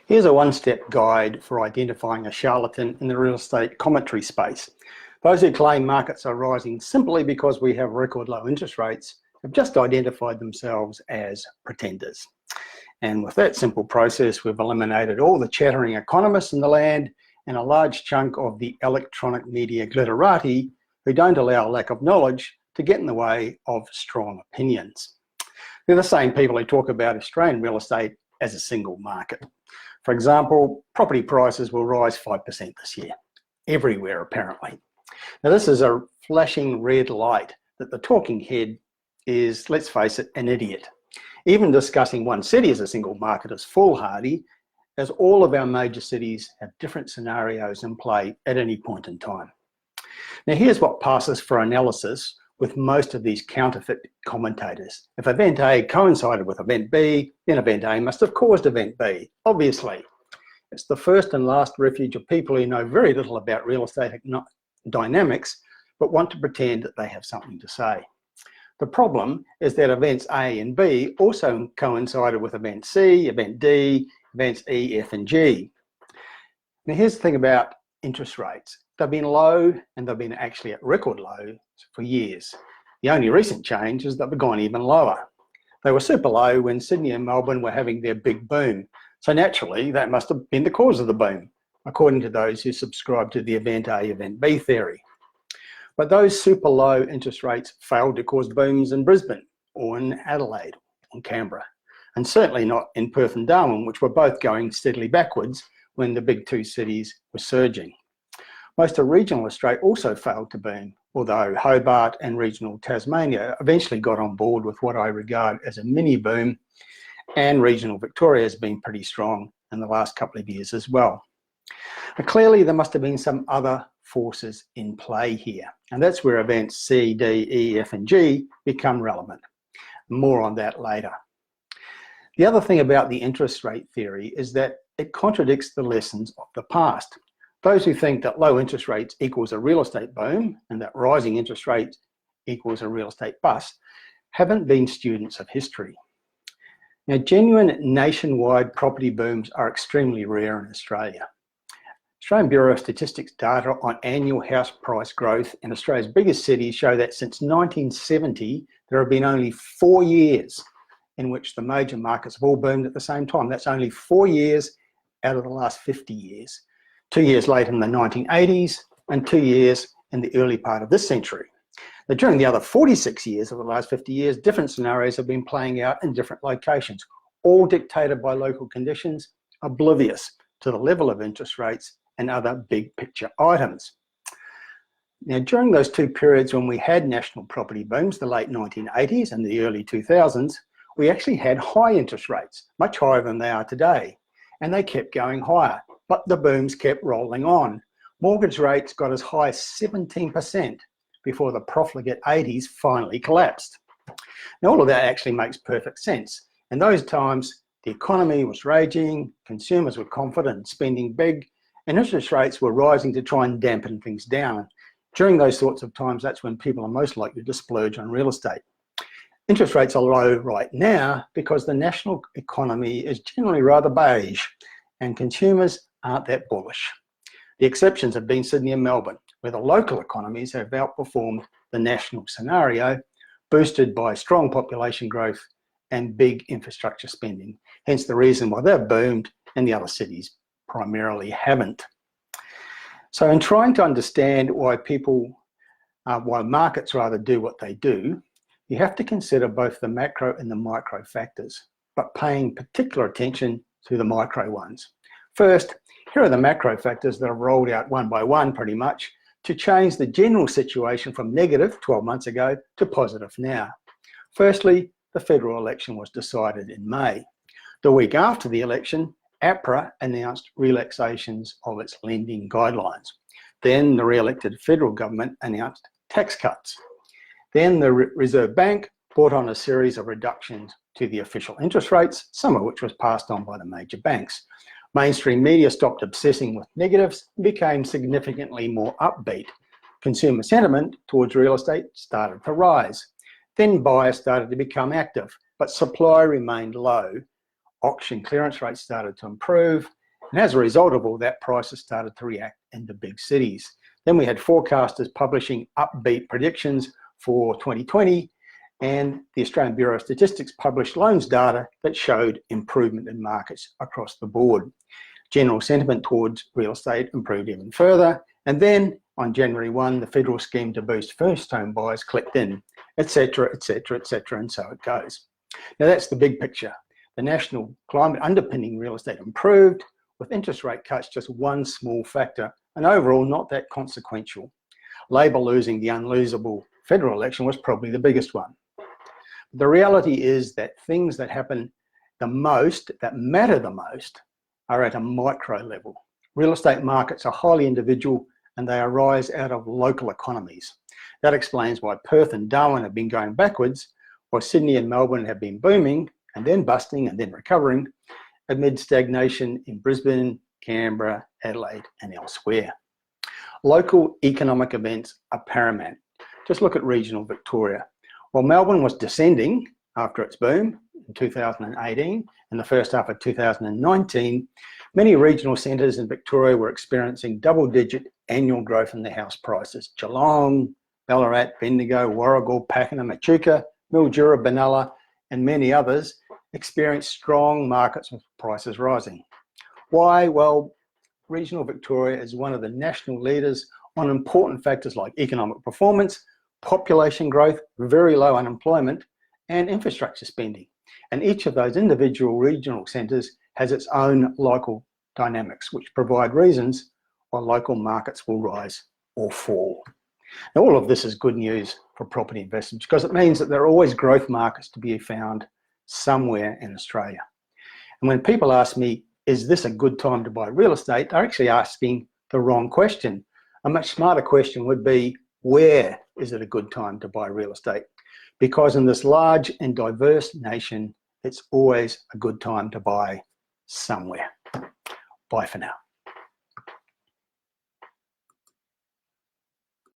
Here's a one-step guide for identifying a charlatan in the real estate commentary space. Those who claim markets are rising simply because we have record low interest rates have just identified themselves as pretenders. And with that simple process, we've eliminated all the chattering economists in the land and a large chunk of the electronic media glitterati who don't allow lack of knowledge to get in the way of strong opinions. They're the same people who talk about Australian real estate as a single market. For example, property prices will rise 5% this year, everywhere apparently. Now this is a flashing red light that the talking head is, let's face it, an idiot. Even discussing one city as a single market is foolhardy, as all of our major cities have different scenarios in play at any point in time. Now here's what passes for analysis with most of these counterfeit commentators. If event A coincided with event B, then event A must have caused event B, obviously. It's the first and last refuge of people who know very little about real estate dynamics, but want to pretend that they have something to say. The problem is that events A and B also coincided with event C, event D, events E, F, and G. Now here's the thing about interest rates. They've been low, and they've been actually at record low for years. The only recent change is that they've gone even lower. They were super low when Sydney and Melbourne were having their big boom. So naturally, that must have been the cause of the boom, according to those who subscribe to the event A, event B theory. But those super low interest rates failed to cause booms in Brisbane or in Adelaide or Canberra, and certainly not in Perth and Darwin, which were both going steadily backwards when the big two cities were surging. Most of regional Australia also failed to boom, although Hobart and regional Tasmania eventually got on board with what I regard as a mini boom, and regional Victoria has been pretty strong in the last couple of years as well. But clearly there must have been some other forces in play here, and that's where events C, D, E, F, and G become relevant. More on that later. The other thing about the interest rate theory is that it contradicts the lessons of the past. Those who think that low interest rates equals a real estate boom and that rising interest rates equals a real estate bust haven't been students of history. Now, genuine nationwide property booms are extremely rare in Australia. Australian Bureau of Statistics data on annual house price growth in Australia's biggest cities show that since 1970, there have been only 4 years in which the major markets have all boomed at the same time. That's only 4 years out of the last 50 years. 2 years later in the 1980s and 2 years in the early part of this century. Now, during the other 46 years of the last 50 years, different scenarios have been playing out in different locations, all dictated by local conditions, oblivious to the level of interest rates and other big picture items. Now, during those two periods when we had national property booms, the late 1980s and the early 2000s, we actually had high interest rates, much higher than they are today, and they kept going higher. But the booms kept rolling on. Mortgage rates got as high as 17% before the profligate 80s finally collapsed. Now all of that actually makes perfect sense. In those times, the economy was raging, consumers were confident and spending big, and interest rates were rising to try and dampen things down. During those sorts of times, that's when people are most likely to splurge on real estate. Interest rates are low right now because the national economy is generally rather beige, and consumers aren't that bullish. The exceptions have been Sydney and Melbourne, where the local economies have outperformed the national scenario, boosted by strong population growth and big infrastructure spending. Hence the reason why they've boomed and the other cities primarily haven't. So in trying to understand why markets rather do what they do, you have to consider both the macro and the micro factors, but paying particular attention to the micro ones. First, here are the macro factors that have rolled out one by one pretty much to change the general situation from negative 12 months ago to positive now. Firstly, the federal election was decided in May. The week after the election, APRA announced relaxations of its lending guidelines. Then the re-elected federal government announced tax cuts. Then the Reserve Bank brought on a series of reductions to the official interest rates, some of which was passed on by the major banks. Mainstream media stopped obsessing with negatives and became significantly more upbeat. Consumer sentiment towards real estate started to rise. Then buyers started to become active, but supply remained low auction clearance rates started to improve, and as a result of all that, prices started to react in the big cities. Then we had forecasters publishing upbeat predictions for 2020, and the Australian Bureau of Statistics published loans data that showed improvement in markets across the board. General sentiment towards real estate improved even further, and then on January 1, the federal scheme to boost first home buyers clicked in, etc., etc., etc., and so it goes. Now that's the big picture. The national climate underpinning real estate improved, with interest rate cuts just one small factor, and overall not that consequential. Labor losing the unlosable federal election was probably the biggest one. The reality is that things that happen the most, that matter the most, are at a micro level. Real estate markets are highly individual and they arise out of local economies. That explains why Perth and Darwin have been going backwards, while Sydney and Melbourne have been booming and then busting and then recovering amid stagnation in Brisbane, Canberra, Adelaide and elsewhere. Local economic events are paramount. Just look at regional Victoria. While Melbourne was descending after its boom in 2018 and the first half of 2019, many regional centres in Victoria were experiencing double-digit annual growth in their house prices. Geelong, Ballarat, Bendigo, Warragul, Pakenham, Echuca, Mildura, Benalla and many others experienced strong markets with prices rising. Why? Well, regional Victoria is one of the national leaders on important factors like economic performance, population growth, very low unemployment, and infrastructure spending. And each of those individual regional centres has its own local dynamics, which provide reasons why local markets will rise or fall. Now, all of this is good news for property investors because it means that there are always growth markets to be found somewhere in Australia. And when people ask me, is this a good time to buy real estate, they're actually asking the wrong question. A much smarter question would be, where is it a good time to buy real estate? Because in this large and diverse nation, it's always a good time to buy somewhere. Bye for now.